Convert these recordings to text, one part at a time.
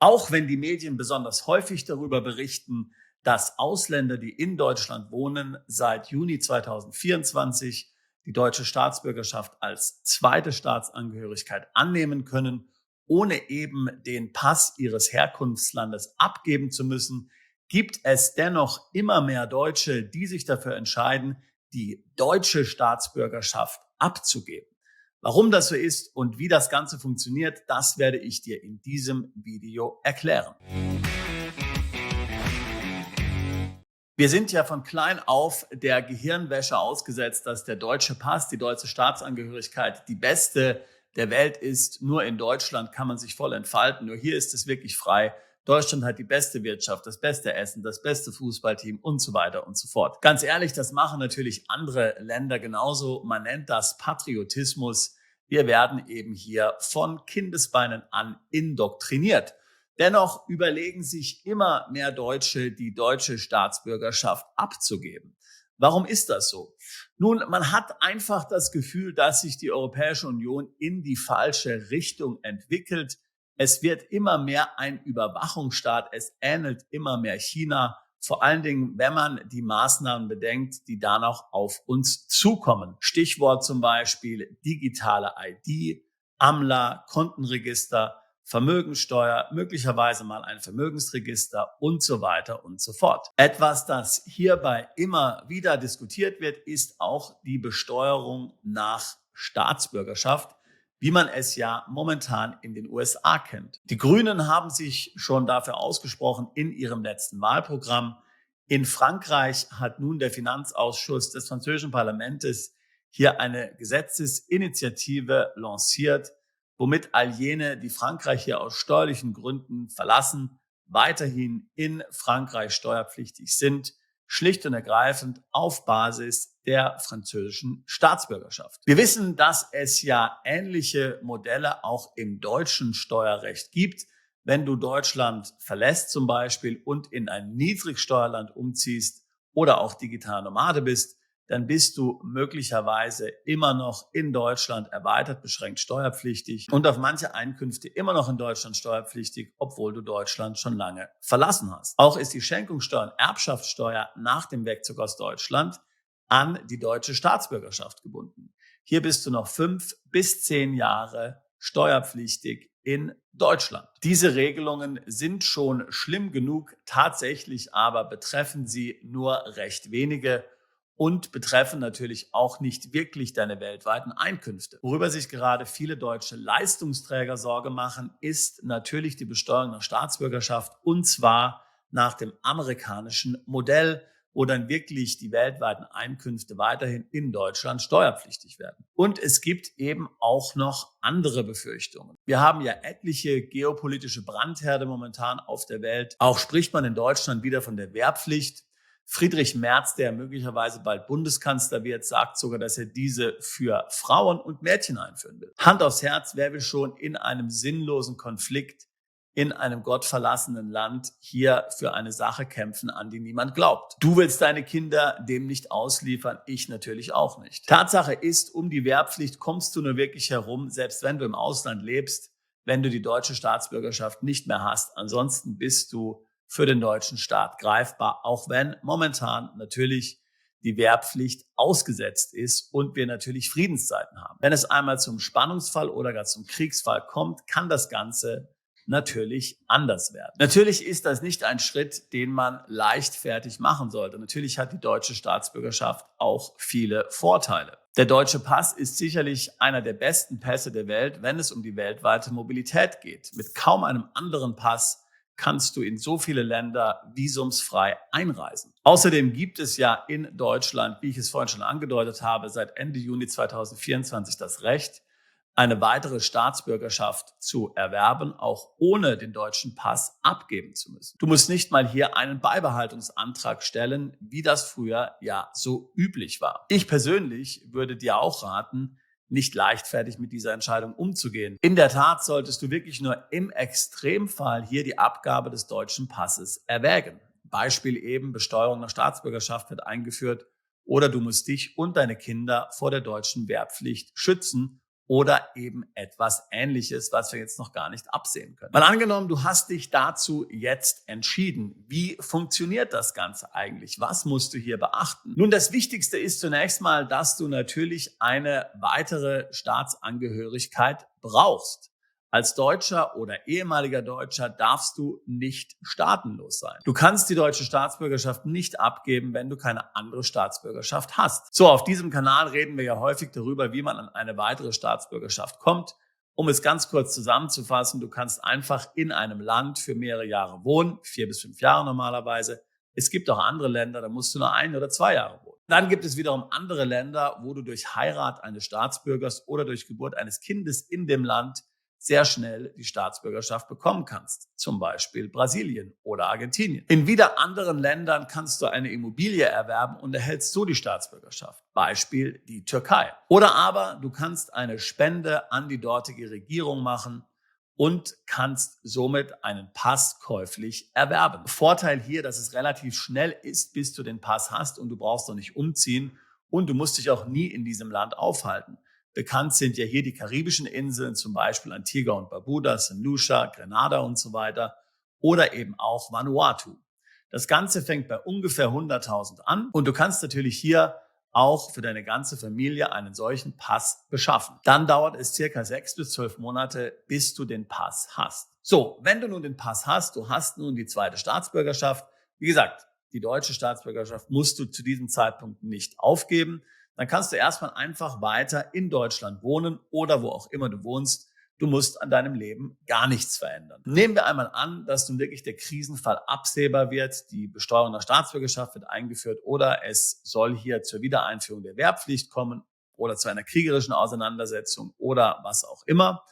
Auch wenn die Medien besonders häufig darüber berichten, dass Ausländer, die in Deutschland wohnen, seit Juni 2024 die deutsche Staatsbürgerschaft als zweite Staatsangehörigkeit annehmen können, ohne eben den Pass ihres Herkunftslandes abgeben zu müssen, gibt es dennoch immer mehr Deutsche, die sich dafür entscheiden, die deutsche Staatsbürgerschaft abzugeben. Warum das so ist und wie das Ganze funktioniert, das werde ich dir in diesem Video erklären. Wir sind ja von klein auf der Gehirnwäsche ausgesetzt, dass der deutsche Pass, die deutsche Staatsangehörigkeit die beste der Welt ist. Nur in Deutschland kann man sich voll entfalten. Nur hier ist es wirklich frei. Deutschland hat die beste Wirtschaft, das beste Essen, das beste Fußballteam und so weiter und so fort. Ganz ehrlich, das machen natürlich andere Länder genauso. Man nennt das Patriotismus. Wir werden eben hier von Kindesbeinen an indoktriniert. Dennoch überlegen sich immer mehr Deutsche, die deutsche Staatsbürgerschaft abzugeben. Warum ist das so? Nun, man hat einfach das Gefühl, dass sich die Europäische Union in die falsche Richtung entwickelt. Es wird immer mehr ein Überwachungsstaat. Es ähnelt immer mehr China. Vor allen Dingen, wenn man die Maßnahmen bedenkt, die da noch auf uns zukommen. Stichwort zum Beispiel digitale ID, AMLA, Kontenregister, Vermögensteuer, möglicherweise mal ein Vermögensregister und so weiter und so fort. Etwas, das hierbei immer wieder diskutiert wird, ist auch die Besteuerung nach Staatsbürgerschaft, wie man es ja momentan in den USA kennt. Die Grünen haben sich schon dafür ausgesprochen in ihrem letzten Wahlprogramm. In Frankreich hat nun der Finanzausschuss des französischen Parlaments hier eine Gesetzesinitiative lanciert, womit all jene, die Frankreich hier aus steuerlichen Gründen verlassen, weiterhin in Frankreich steuerpflichtig sind, schlicht und ergreifend auf Basis der französischen Staatsbürgerschaft. Wir wissen, dass es ja ähnliche Modelle auch im deutschen Steuerrecht gibt. Wenn du Deutschland verlässt zum Beispiel und in ein Niedrigsteuerland umziehst oder auch digital Nomade bist, dann bist du möglicherweise immer noch in Deutschland erweitert beschränkt steuerpflichtig und auf manche Einkünfte immer noch in Deutschland steuerpflichtig, obwohl du Deutschland schon lange verlassen hast. Auch ist die Schenkungssteuer und Erbschaftssteuer nach dem Wegzug aus Deutschland an die deutsche Staatsbürgerschaft gebunden. Hier bist du noch 5 bis 10 Jahre steuerpflichtig in Deutschland. Diese Regelungen sind schon schlimm genug, tatsächlich aber betreffen sie nur recht wenige und betreffen natürlich auch nicht wirklich deine weltweiten Einkünfte. Worüber sich gerade viele deutsche Leistungsträger Sorge machen, ist natürlich die Besteuerung der Staatsbürgerschaft, und zwar nach dem amerikanischen Modell, wo dann wirklich die weltweiten Einkünfte weiterhin in Deutschland steuerpflichtig werden. Und es gibt eben auch noch andere Befürchtungen. Wir haben ja etliche geopolitische Brandherde momentan auf der Welt. Auch spricht man in Deutschland wieder von der Wehrpflicht. Friedrich Merz, der möglicherweise bald Bundeskanzler wird, sagt sogar, dass er diese für Frauen und Mädchen einführen will. Hand aufs Herz, wer will schon in einem sinnlosen Konflikt in einem gottverlassenen Land hier für eine Sache kämpfen, an die niemand glaubt? Du willst deine Kinder dem nicht ausliefern, ich natürlich auch nicht. Tatsache ist, um die Wehrpflicht kommst du nur wirklich herum, selbst wenn du im Ausland lebst, wenn du die deutsche Staatsbürgerschaft nicht mehr hast. Ansonsten bist du für den deutschen Staat greifbar, auch wenn momentan natürlich die Wehrpflicht ausgesetzt ist und wir natürlich Friedenszeiten haben. Wenn es einmal zum Spannungsfall oder gar zum Kriegsfall kommt, kann das Ganze natürlich anders werden. Natürlich ist das nicht ein Schritt, den man leichtfertig machen sollte. Natürlich hat die deutsche Staatsbürgerschaft auch viele Vorteile. Der deutsche Pass ist sicherlich einer der besten Pässe der Welt, wenn es um die weltweite Mobilität geht. Mit kaum einem anderen Pass kannst du in so viele Länder visumsfrei einreisen. Außerdem gibt es ja in Deutschland, wie ich es vorhin schon angedeutet habe, seit Ende Juni 2024 das Recht, eine weitere Staatsbürgerschaft zu erwerben, auch ohne den deutschen Pass abgeben zu müssen. Du musst nicht mal hier einen Beibehaltungsantrag stellen, wie das früher ja so üblich war. Ich persönlich würde dir auch raten, nicht leichtfertig mit dieser Entscheidung umzugehen. In der Tat solltest du wirklich nur im Extremfall hier die Abgabe des deutschen Passes erwägen. Beispiel eben Besteuerung nach Staatsbürgerschaft wird eingeführt oder du musst dich und deine Kinder vor der deutschen Wehrpflicht schützen oder eben etwas Ähnliches, was wir jetzt noch gar nicht absehen können. Mal angenommen, du hast dich dazu jetzt entschieden. Wie funktioniert das Ganze eigentlich? Was musst du hier beachten? Nun, das Wichtigste ist zunächst mal, dass du natürlich eine weitere Staatsangehörigkeit brauchst. Als Deutscher oder ehemaliger Deutscher darfst du nicht staatenlos sein. Du kannst die deutsche Staatsbürgerschaft nicht abgeben, wenn du keine andere Staatsbürgerschaft hast. So, auf diesem Kanal reden wir ja häufig darüber, wie man an eine weitere Staatsbürgerschaft kommt. Um es ganz kurz zusammenzufassen, du kannst einfach in einem Land für mehrere Jahre wohnen, 4 bis 5 Jahre normalerweise. Es gibt auch andere Länder, da musst du nur 1 oder 2 Jahre wohnen. Dann gibt es wiederum andere Länder, wo du durch Heirat eines Staatsbürgers oder durch Geburt eines Kindes in dem Land sehr schnell die Staatsbürgerschaft bekommen kannst. Zum Beispiel Brasilien oder Argentinien. In wieder anderen Ländern kannst du eine Immobilie erwerben und erhältst so die Staatsbürgerschaft. Beispiel die Türkei. Oder aber du kannst eine Spende an die dortige Regierung machen und kannst somit einen Pass käuflich erwerben. Vorteil hier, dass es relativ schnell ist, bis du den Pass hast und du brauchst noch nicht umziehen und du musst dich auch nie in diesem Land aufhalten. Bekannt sind ja hier die karibischen Inseln, zum Beispiel Antigua und Barbuda, St. Lucia, Grenada und so weiter oder eben auch Vanuatu. Das Ganze fängt bei ungefähr 100.000 an und du kannst natürlich hier auch für deine ganze Familie einen solchen Pass beschaffen. Dann dauert es circa 6 bis 12 Monate, bis du den Pass hast. So, wenn du nun den Pass hast, du hast nun die zweite Staatsbürgerschaft. Wie gesagt, die deutsche Staatsbürgerschaft musst du zu diesem Zeitpunkt nicht aufgeben. Dann kannst du erstmal einfach weiter in Deutschland wohnen oder wo auch immer du wohnst. Du musst an deinem Leben gar nichts verändern. Nehmen wir einmal an, dass nun wirklich der Krisenfall absehbar wird, die Besteuerung der Staatsbürgerschaft wird eingeführt oder es soll hier zur Wiedereinführung der Wehrpflicht kommen oder zu einer kriegerischen Auseinandersetzung oder was auch immer.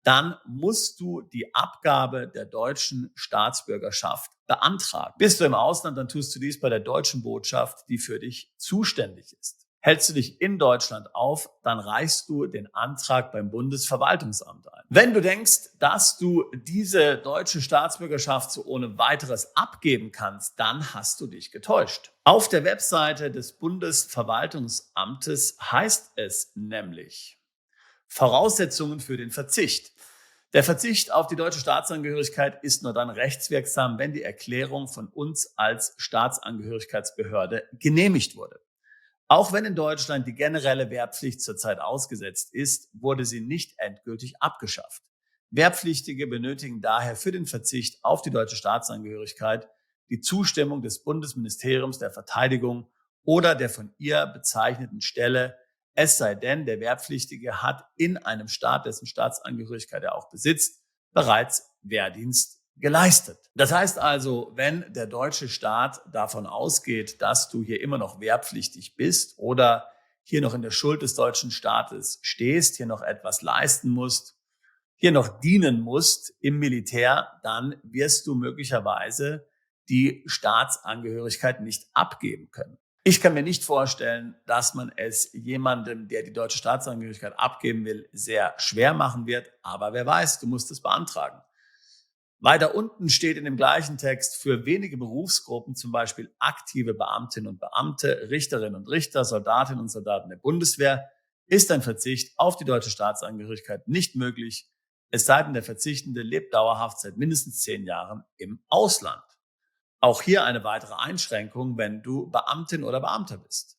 Dann musst du die Abgabe der deutschen Staatsbürgerschaft beantragen. Bist du im Ausland, dann tust du dies bei der deutschen Botschaft, die für dich zuständig ist. Hältst du dich in Deutschland auf, dann reichst du den Antrag beim Bundesverwaltungsamt ein. Wenn du denkst, dass du diese deutsche Staatsbürgerschaft so ohne weiteres abgeben kannst, dann hast du dich getäuscht. Auf der Webseite des Bundesverwaltungsamtes heißt es nämlich Voraussetzungen für den Verzicht. Der Verzicht auf die deutsche Staatsangehörigkeit ist nur dann rechtswirksam, wenn die Erklärung von uns als Staatsangehörigkeitsbehörde genehmigt wurde. Auch wenn in Deutschland die generelle Wehrpflicht zurzeit ausgesetzt ist, wurde sie nicht endgültig abgeschafft. Wehrpflichtige benötigen daher für den Verzicht auf die deutsche Staatsangehörigkeit die Zustimmung des Bundesministeriums der Verteidigung oder der von ihr bezeichneten Stelle, es sei denn, der Wehrpflichtige hat in einem Staat, dessen Staatsangehörigkeit er auch besitzt, bereits Wehrdienst geleistet. Das heißt also, wenn der deutsche Staat davon ausgeht, dass du hier immer noch wehrpflichtig bist oder hier noch in der Schuld des deutschen Staates stehst, hier noch etwas leisten musst, hier noch dienen musst im Militär, dann wirst du möglicherweise die Staatsangehörigkeit nicht abgeben können. Ich kann mir nicht vorstellen, dass man es jemandem, der die deutsche Staatsangehörigkeit abgeben will, sehr schwer machen wird, aber wer weiß, du musst es beantragen. Weiter unten steht in dem gleichen Text, für wenige Berufsgruppen, zum Beispiel aktive Beamtinnen und Beamte, Richterinnen und Richter, Soldatinnen und Soldaten der Bundeswehr, ist ein Verzicht auf die deutsche Staatsangehörigkeit nicht möglich, es sei denn, der Verzichtende lebt dauerhaft seit mindestens 10 Jahren im Ausland. Auch hier eine weitere Einschränkung, wenn du Beamtin oder Beamter bist.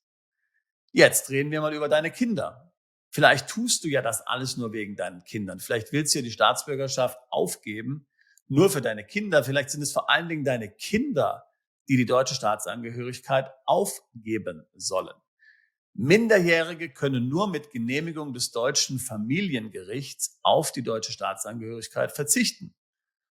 Jetzt reden wir mal über deine Kinder. Vielleicht tust du ja das alles nur wegen deinen Kindern. Vielleicht willst du ja die Staatsbürgerschaft aufgeben, nur für deine Kinder. Vielleicht sind es vor allen Dingen deine Kinder, die die deutsche Staatsangehörigkeit aufgeben sollen. Minderjährige können nur mit Genehmigung des deutschen Familiengerichts auf die deutsche Staatsangehörigkeit verzichten.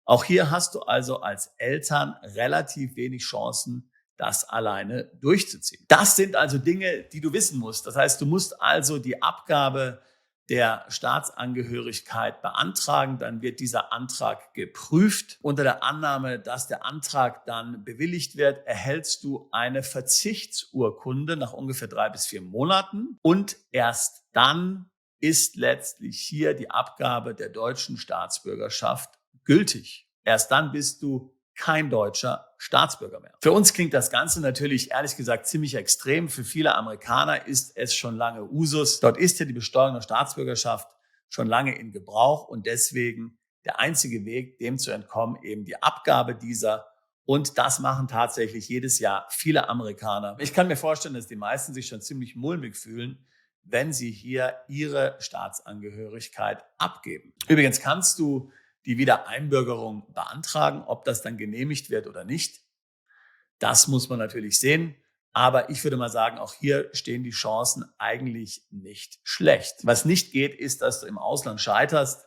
Auch hier hast du also als Eltern relativ wenig Chancen, das alleine durchzuziehen. Das sind also Dinge, die du wissen musst. Das heißt, du musst also die Abgabe der Staatsangehörigkeit beantragen, dann wird dieser Antrag geprüft. Unter der Annahme, dass der Antrag dann bewilligt wird, erhältst du eine Verzichtsurkunde nach ungefähr 3 bis 4 Monaten und erst dann ist letztlich hier die Abgabe der deutschen Staatsbürgerschaft gültig. Erst dann bist du kein deutscher Staatsbürger mehr. Für uns klingt das Ganze natürlich ehrlich gesagt ziemlich extrem. Für viele Amerikaner ist es schon lange Usus. Dort ist ja die Besteuerung der Staatsbürgerschaft schon lange in Gebrauch und deswegen der einzige Weg, dem zu entkommen, eben die Abgabe dieser. Und das machen tatsächlich jedes Jahr viele Amerikaner. Ich kann mir vorstellen, dass die meisten sich schon ziemlich mulmig fühlen, wenn sie hier ihre Staatsangehörigkeit abgeben. Übrigens kannst du die Wiedereinbürgerung beantragen, ob das dann genehmigt wird oder nicht. Das muss man natürlich sehen. Aber ich würde mal sagen, auch hier stehen die Chancen eigentlich nicht schlecht. Was nicht geht, ist, dass du im Ausland scheiterst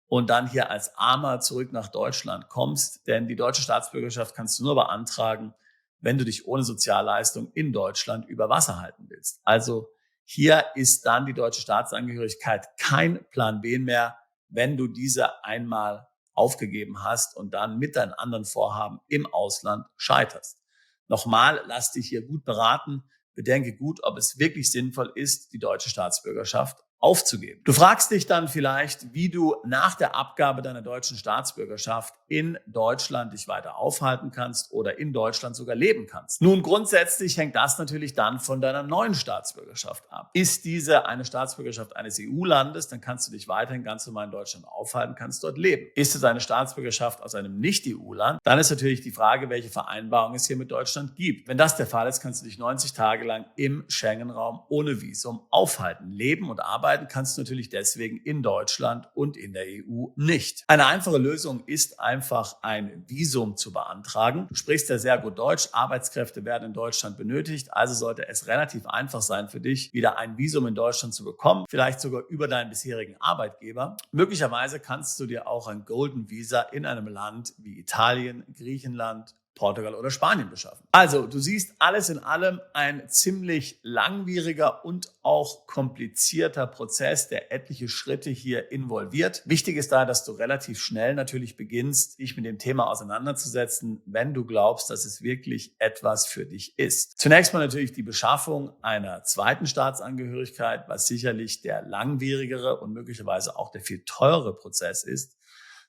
und dann hier als Armer zurück nach Deutschland kommst. Denn die deutsche Staatsbürgerschaft kannst du nur beantragen, wenn du dich ohne Sozialleistung in Deutschland über Wasser halten willst. Also hier ist dann die deutsche Staatsangehörigkeit kein Plan B mehr, wenn du diese einmal aufgegeben hast und dann mit deinen anderen Vorhaben im Ausland scheiterst. Nochmal, lass dich hier gut beraten. Bedenke gut, ob es wirklich sinnvoll ist, die deutsche Staatsbürgerschaft aufzugeben. Du fragst dich dann vielleicht, wie du nach der Abgabe deiner deutschen Staatsbürgerschaft in Deutschland dich weiter aufhalten kannst oder in Deutschland sogar leben kannst. Nun, grundsätzlich hängt das natürlich dann von deiner neuen Staatsbürgerschaft ab. Ist diese eine Staatsbürgerschaft eines EU-Landes, dann kannst du dich weiterhin ganz normal in Deutschland aufhalten, kannst dort leben. Ist es eine Staatsbürgerschaft aus einem Nicht-EU-Land, dann ist natürlich die Frage, welche Vereinbarung es hier mit Deutschland gibt. Wenn das der Fall ist, kannst du dich 90 Tage lang im Schengen-Raum ohne Visum aufhalten. Leben und arbeiten kannst du natürlich deswegen in Deutschland und in der EU nicht. Eine einfache Lösung ist einfach ein Visum zu beantragen. Du sprichst ja sehr gut Deutsch, Arbeitskräfte werden in Deutschland benötigt, also sollte es relativ einfach sein für dich, wieder ein Visum in Deutschland zu bekommen, vielleicht sogar über deinen bisherigen Arbeitgeber. Möglicherweise kannst du dir auch ein Golden Visa in einem Land wie Italien, Griechenland, Portugal oder Spanien beschaffen. Also, du siehst, alles in allem ein ziemlich langwieriger und auch komplizierter Prozess, der etliche Schritte hier involviert. Wichtig ist da, dass du relativ schnell natürlich beginnst, dich mit dem Thema auseinanderzusetzen, wenn du glaubst, dass es wirklich etwas für dich ist. Zunächst mal natürlich die Beschaffung einer zweiten Staatsangehörigkeit, was sicherlich der langwierigere und möglicherweise auch der viel teurere Prozess ist.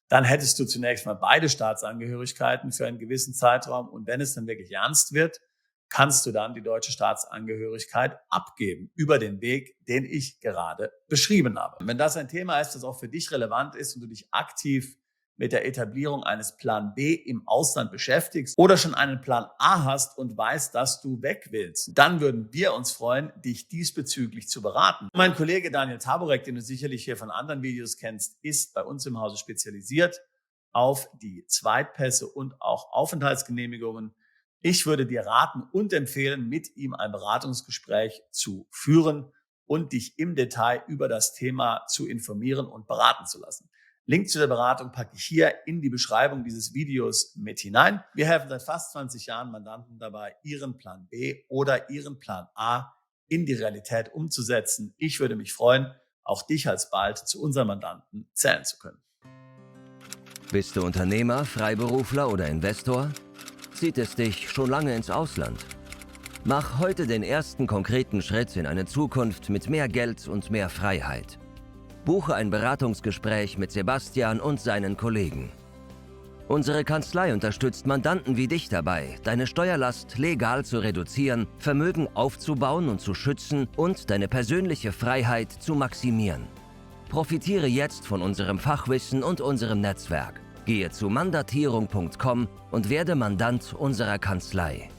Dann hättest du zunächst mal beide Staatsangehörigkeiten für einen gewissen Zeitraum. Und wenn es dann wirklich ernst wird, kannst du dann die deutsche Staatsangehörigkeit abgeben über den Weg, den ich gerade beschrieben habe. Wenn das ein Thema ist, das auch für dich relevant ist und du dich aktiv mit der Etablierung eines Plan B im Ausland beschäftigst oder schon einen Plan A hast und weißt, dass du weg willst, dann würden wir uns freuen, dich diesbezüglich zu beraten. Mein Kollege Daniel Taborek, den du sicherlich hier von anderen Videos kennst, ist bei uns im Hause spezialisiert auf die Zweitpässe und auch Aufenthaltsgenehmigungen. Ich würde dir raten und empfehlen, mit ihm ein Beratungsgespräch zu führen und dich im Detail über das Thema zu informieren und beraten zu lassen. Link zu der Beratung packe ich hier in die Beschreibung dieses Videos mit hinein. Wir helfen seit fast 20 Jahren Mandanten dabei, ihren Plan B oder ihren Plan A in die Realität umzusetzen. Ich würde mich freuen, auch dich alsbald zu unseren Mandanten zählen zu können. Bist du Unternehmer, Freiberufler oder Investor? Zieht es dich schon lange ins Ausland? Mach heute den ersten konkreten Schritt in eine Zukunft mit mehr Geld und mehr Freiheit. Buche ein Beratungsgespräch mit Sebastian und seinen Kollegen. Unsere Kanzlei unterstützt Mandanten wie dich dabei, deine Steuerlast legal zu reduzieren, Vermögen aufzubauen und zu schützen und deine persönliche Freiheit zu maximieren. Profitiere jetzt von unserem Fachwissen und unserem Netzwerk. Gehe zu mandatierung.com und werde Mandant unserer Kanzlei.